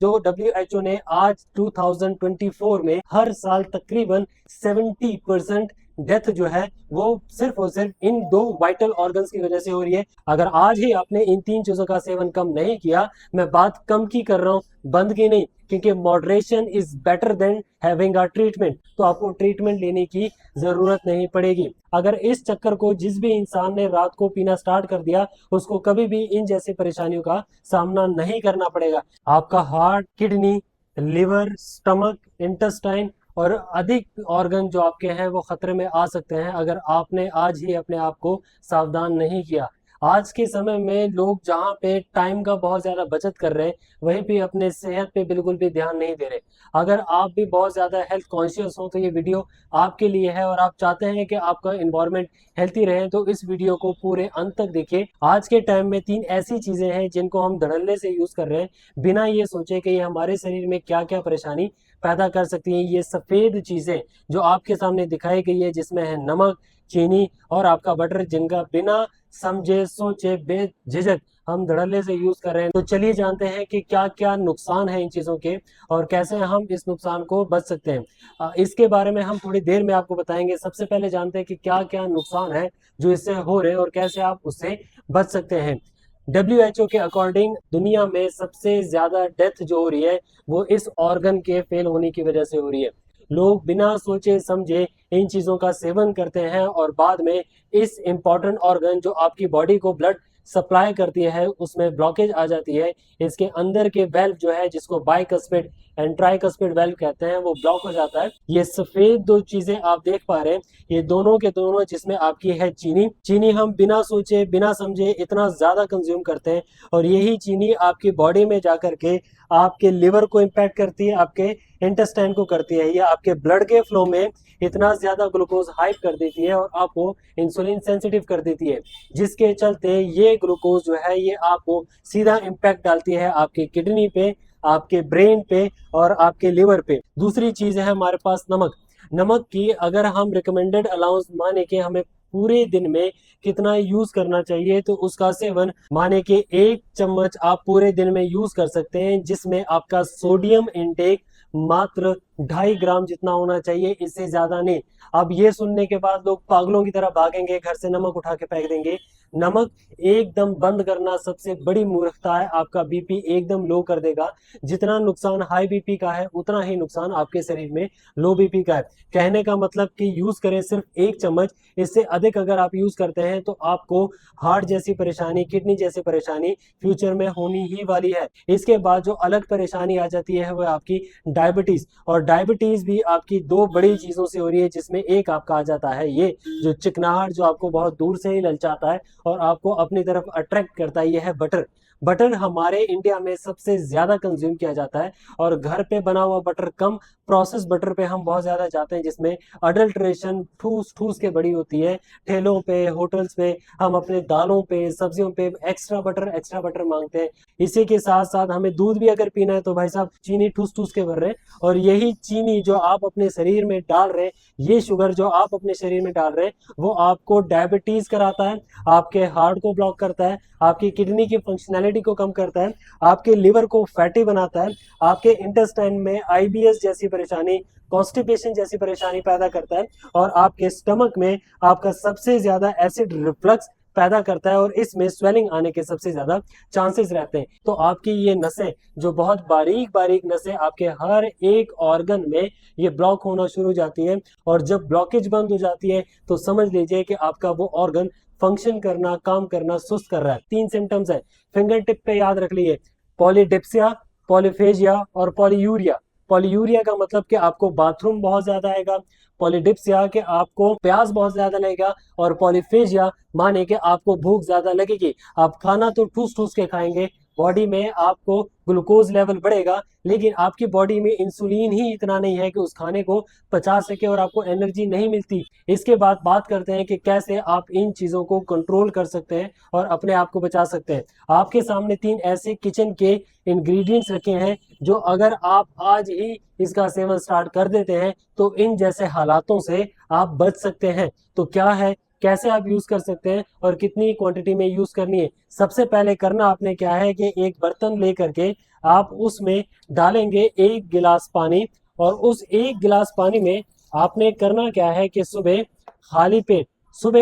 जो WHO ने आज 2024 में हर साल तकरीबन 70% डेथ जो है वो सिर्फ और सिर्फ इन दो वाइटल ऑर्गन्स की वजह से हो रही है। अगर आज ही आपने इन तीन चीजों का सेवन कम नहीं किया, मैं बात कम की कर रहा हूँ, बंद की नहीं, क्योंकि moderation is better than having a treatment. तो आपको ट्रीटमेंट लेने की जरूरत नहीं पड़ेगी। अगर इस चक्कर को जिस भी इंसान ने रात को पीना स्टार्ट कर दिया, उसको कभी भी इन जैसी परेशानियों का सामना नहीं करना पड़ेगा। आपका heart, kidney, liver, stomach, intestine और अधिक ऑर्गन जो आपके हैं वो खतरे में आ सकते हैं अगर आपने आज ही अपने आप को सावधान नहीं किया। आज के समय में लोग जहाँ पे टाइम का बहुत ज्यादा बचत कर रहे हैं, वहीं पे अपने सेहत पे बिल्कुल भी ध्यान नहीं दे रहे। अगर आप भी बहुत ज्यादा हेल्थ कॉन्शियस हो तो ये वीडियो आपके लिए है, और आप चाहते हैं कि आपका इन्वायरमेंट हेल्थी रहे, तो इस वीडियो को पूरे अंत तक देखिए। आज के टाइम में 3 ऐसी चीजें हैं जिनको हम धड़ल्ले से यूज कर रहे हैं, बिना ये सोचे कि ये हमारे शरीर में क्या क्या परेशानी पैदा कर सकती हैं। ये सफेद चीजें जो आपके सामने दिखाई गई है, जिसमें है नमक, चीनी और आपका बटर, जिनका बिना समझे सोचे बेझिझक हम धड़ल्ले से यूज कर रहे हैं। तो चलिए जानते हैं कि क्या क्या नुकसान है इन चीजों के, और कैसे हम इस नुकसान को बच सकते हैं। इसके बारे में हम थोड़ी देर में आपको बताएंगे। सबसे पहले जानते हैं कि क्या क्या नुकसान है जो इससे हो रहे हैं और कैसे आप उससे बच सकते हैं। WHO के अकॉर्डिंग दुनिया में सबसे ज्यादा डेथ जो हो रही है वो इस ऑर्गन के फेल होने की वजह से हो रही है। लोग बिना सोचे समझे इन चीजों का सेवन करते हैं और बाद में इस इंपॉर्टेंट ऑर्गन जो आपकी बॉडी को ब्लड सप्लाई करती है उसमें ब्लॉकेज आ जाती है। इसके अंदर के वेल्व जो है, जिसको बाइकस्पिड एंड ट्राइकस्पिड वेल्व कहते हैं, वो ब्लॉक हो जाता है। ये सफेद दो चीजें आप देख पा रहे हैं, ये दोनों के दोनों, जिसमें आपकी है चीनी। चीनी हम बिना सोचे बिना समझे इतना ज्यादा कंज्यूम करते हैं, और यही चीनी आपकी बॉडी में जाकर के आपके लिवर को इम्पैक्ट करती है, आपके इंटेस्टाइन को करती है, या आपके ब्लड के फ्लो में इतना ज्यादा ग्लूकोज हाइप कर देती है और आपको इंसुलिन सेंसिटिव कर देती है, जिसके चलते ये ग्लूकोज जो है ये आपको सीधा इम्पैक्ट डालती है आपके किडनी पे, आपके ब्रेन पे और आपके लिवर पे। दूसरी चीज है हमारे पास नमक। नमक की अगर हम रिकमेंडेड अलाउंस माने कि हमें पूरे दिन में कितना यूज करना चाहिए, तो उसका सेवन माने कि 1 चम्मच आप पूरे दिन में यूज कर सकते हैं, जिसमें आपका सोडियम इनटेक मात्र 2.5 ग्राम जितना होना चाहिए, इससे ज्यादा नहीं। अब ये सुनने के बाद लोग पागलों की तरह भागेंगे, घर से नमक उठा के फेंक देंगे। नमक एकदम बंद करना सबसे बड़ी मूर्खता है, आपका बीपी एकदम लो कर देगा। जितना नुकसान हाई बीपी का है, उतना ही नुकसान आपके शरीर में लो बीपी का है। कहने का मतलब कि यूज करें सिर्फ 1 चम्मच, इससे अधिक अगर आप यूज करते हैं तो आपको हार्ट जैसी परेशानी, किडनी जैसी परेशानी फ्यूचर में होनी ही वाली है। इसके बाद जो अलग परेशानी आ जाती है वो आपकी डायबिटीज, और डायबिटीज भी आपकी 2 बड़ी चीजों से हो रही है, जिसमें एक आपका आ जाता है ये जो चिकनाहट, जो आपको बहुत दूर से ही ललचाता है और आपको अपनी तरफ अट्रैक्ट करता है, ये है बटर। बटर हमारे इंडिया में सबसे ज्यादा कंज्यूम किया जाता है, और घर पे बना हुआ बटर कम, प्रोसेस बटर पे हम बहुत ज्यादा जाते हैं, जिसमें अडल्ट्रेशन ठूस ठूस के बड़ी होती है। ठेलों पे, होटल्स पे हम अपने दालों पे, सब्जियों पे एक्स्ट्रा बटर मांगते हैं। इसी के साथ साथ हमें दूध भी अगर पीना है तो भाई साहब चीनी ठूस ठूस के भर रहे हैं, और यही चीनी जो आप अपने शरीर में डाल रहे हैं, ये शुगर जो आप अपने शरीर में डाल रहे हैं, वो आपको डायबिटीज कराता है, आपके हार्ट को ब्लॉक करता है, आपकी किडनी की फंक्शनैलिटी को कम करता है, आपके लिवर को फैटी बनाता है, आपके इंटेस्टाइन में आईबीएस जैसी परेशानी, कॉन्स्टिपेशन जैसी परेशानी पैदा करता है, और आपके स्टमक में आपका सबसे ज्यादा एसिड रिफ्लक्स पैदा करता है, और इसमें स्वेलिंग आने के सबसे ज्यादा चांसेस रहते हैं। तो आपकी ये नसें जो बहुत बारीक बारीक नसें आपके हर एक ऑर्गन में ये ब्लॉक होना शुरू हो जाती है, और जब ब्लॉकेज बंद हो जाती है तो समझ लीजिए कि आपका वो ऑर्गन फंक्शन करना, काम करना सुस्त कर रहा है। 3 सिम्टम्स है, फिंगर टिप पे याद रख लिए, पॉलीडिप्सिया, पॉलीफेजिया और पॉलीयूरिया। पॉलीयूरिया का मतलब कि आपको बाथरूम बहुत ज्यादा आएगा, पॉलीडिप्सिया के आपको प्यास बहुत ज्यादा लगेगा, और पॉलीफेजिया माने कि आपको भूख ज्यादा लगेगी। आप खाना तो ठूस ठूस के खाएंगे, बॉडी में आपको ग्लूकोज लेवल बढ़ेगा, लेकिन आपकी बॉडी में इंसुलिन ही इतना नहीं है कि उस खाने को पचा सके, और आपको एनर्जी नहीं मिलती। इसके बाद बात करते हैं कि कैसे आप इन चीजों को कंट्रोल कर सकते हैं और अपने आप को बचा सकते हैं। आपके सामने 3 ऐसे किचन के इंग्रेडिएंट्स रखे हैं, जो अगर आप आज ही इसका सेवन स्टार्ट कर देते हैं तो इन जैसे हालातों से आप बच सकते हैं। तो क्या है कैसे आप यूज कर सकते हैं और कितनी क्वांटिटी में यूज करनी है। सबसे पहले करना आपने क्या है कि एक बर्तन लेकर के आप उसमें डालेंगे 1 गिलास पानी, और उस 1 गिलास पानी में आपने करना क्या है कि सुबह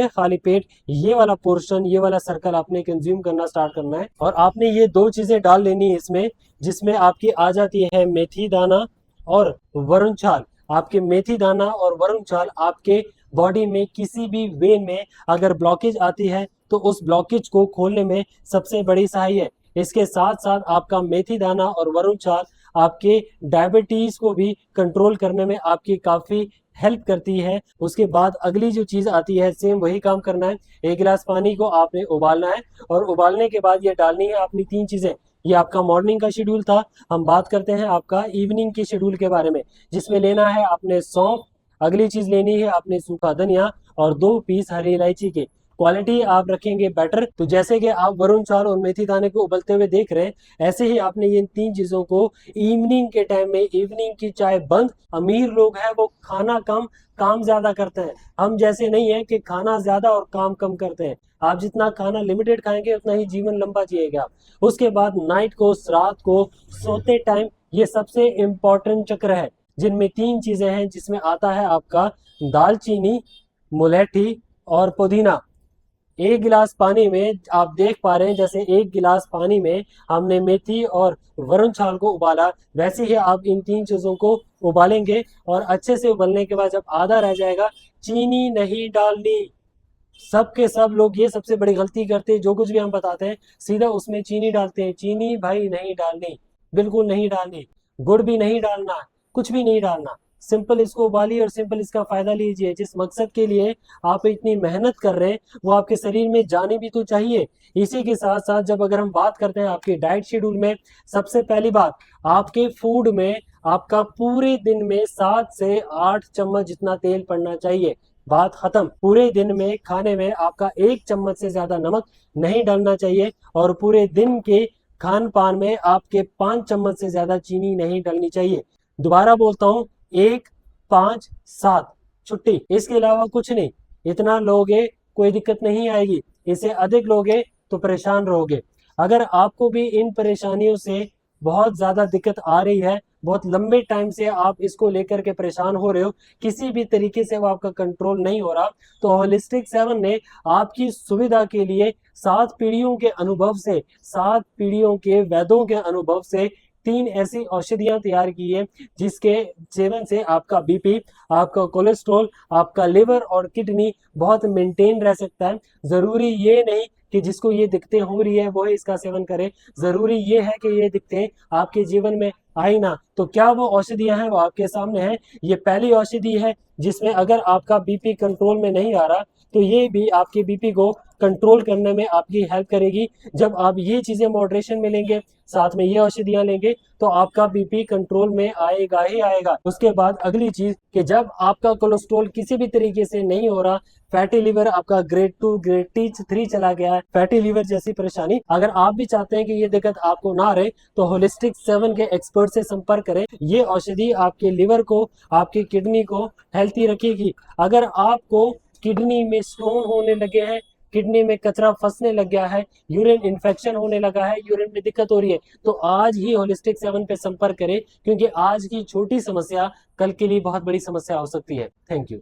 खाली पेट ये वाला पोर्शन, ये वाला सर्कल आपने कंज्यूम करना स्टार्ट करना है। और आपने ये दो चीजें डाल लेनी है इसमें, जिसमें आपकी आ जाती है मेथी दाना और वरुण छाल। आपके मेथी दाना और वरुण छाल आपके बॉडी में किसी भी वे में अगर ब्लॉकेज आती है तो उस ब्लॉकेज को खोलने में सबसे बड़ी सहाय है। इसके साथ साथ आपका मेथी दाना और वरुण छाल आपके डायबिटीज को भी कंट्रोल करने में आपकी काफी हेल्प करती है। उसके बाद अगली जो चीज आती है, सेम वही काम करना है। 1 गिलास पानी को आपने उबालना है, और उबालने के बाद ये डालनी है अपनी 3 चीजें। ये आपका मॉर्निंग का शेड्यूल था। हम बात करते हैं आपका इवनिंग के शेड्यूल के बारे में, जिसमें लेना है आपने सौंफ, अगली चीज लेनी है आपने सूखा धनिया, और 2 पीस हरी इलायची के। क्वालिटी आप रखेंगे बेटर। तो जैसे कि आप वरुण चावल और मेथी दाने को उबलते हुए देख रहे हैं, ऐसे ही आपने ये 3 चीजों को इवनिंग के टाइम में, इवनिंग की चाय बंद। अमीर लोग हैं वो खाना कम काम ज्यादा करते हैं, हम जैसे नहीं है कि खाना ज्यादा और काम कम करते हैं। आप जितना खाना लिमिटेड खाएंगे उतना ही जीवन लंबा जिएगा आप। उसके बाद नाइट को, रात को सोते टाइम, ये सबसे इंपॉर्टेंट चक्र है, जिनमें 3 चीजें हैं, जिसमें आता है आपका दालचीनी, मुलेठी और पुदीना। 1 गिलास पानी में आप देख पा रहे हैं, जैसे 1 गिलास पानी में हमने मेथी और वरुण छाल को उबाला, वैसे ही आप इन 3 चीजों को उबालेंगे। और अच्छे से उबलने के बाद जब आधा रह जाएगा, चीनी नहीं डालनी। सब के सब लोग ये सबसे बड़ी गलती करते हैं, जो कुछ भी हम बताते हैं सीधा उसमें चीनी डालते हैं। चीनी भाई नहीं डालनी, बिल्कुल नहीं डालनी। गुड़ भी नहीं डालना, कुछ भी नहीं डालना। सिंपल इसको उबालिए और सिंपल इसका फायदा लीजिए। जिस मकसद के लिए आप इतनी मेहनत कर रहे हैं वो आपके शरीर में जाने भी तो चाहिए। इसी के साथ साथ जब अगर हम बात करते हैं आपके डाइट शेड्यूल में, सबसे पहली बात, आपके फूड में आपका पूरे दिन में 7 से 8 चम्मच जितना तेल पड़ना चाहिए। बात खत्म। पूरे दिन में खाने में आपका 1 चम्मच से ज्यादा नमक नहीं डालना चाहिए, और पूरे दिन के खान पान में आपके 5 चम्मच से ज्यादा चीनी नहीं डालनी चाहिए। दोबारा बोलता हूँ, 1, 5, 7 छुट्टी, इसके अलावा कुछ नहीं। इतना लोगे कोई दिक्कत नहीं आएगी, इससे अधिक लोगे तो परेशान रहोगे। अगर आपको भी इन परेशानियों से बहुत ज्यादा दिक्कत आ रही है, बहुत लंबे टाइम से आप इसको लेकर के परेशान हो रहे हो, किसी भी तरीके से वो आपका कंट्रोल नहीं हो रहा, तो होलिस्टिक 7 ने आपकी सुविधा के लिए 7 पीढ़ियों के अनुभव से, 7 पीढ़ियों के वैद्यों के अनुभव से 3 ऐसी औषधियां तैयार की है, जिसके सेवन से आपका बीपी, आपका कोलेस्ट्रॉल, आपका लिवर और किडनी बहुत मेंटेन रह सकता है। जरूरी ये नहीं कि जिसको ये दिक्कतें हो रही है वो ही इसका सेवन करे, जरूरी ये है कि ये दिक्कतें आपके जीवन में आई ना। तो क्या वो औषधियां हैं, वो आपके सामने है। ये पहली औषधि है जिसमें अगर आपका बीपी कंट्रोल में नहीं आ रहा, तो ये भी आपके बीपी को कंट्रोल करने में आपकी हेल्प करेगी। जब आप ये चीजें मॉडरेशन में लेंगे, साथ में ये औषधियां लेंगे, तो आपका बीपी कंट्रोल में आएगा ही आएगा। उसके बाद अगली चीज कि जब आपका कोलेस्ट्रॉल किसी भी तरीके से नहीं हो रहा, फैटी लिवर आपका ग्रेड 2 ग्रेड 3 चला गया है, फैटी लिवर जैसी परेशानी, अगर आप भी चाहते हैं कि ये दिक्कत आपको ना रहे, तो होलिस्टिक 7 के एक्सपर्ट से संपर्क करें। ये औषधि आपके लिवर को, आपकी किडनी को हेल्थी रखेगी। अगर आपको किडनी में स्टोन होने लगे हैं, किडनी में कचरा फंसने लग गया है, यूरिन इन्फेक्शन होने लगा है, यूरिन में दिक्कत हो रही है, तो आज ही होलिस्टिक 7 पे संपर्क करें, क्योंकि आज की छोटी समस्या कल के लिए बहुत बड़ी समस्या हो सकती है। Thank you.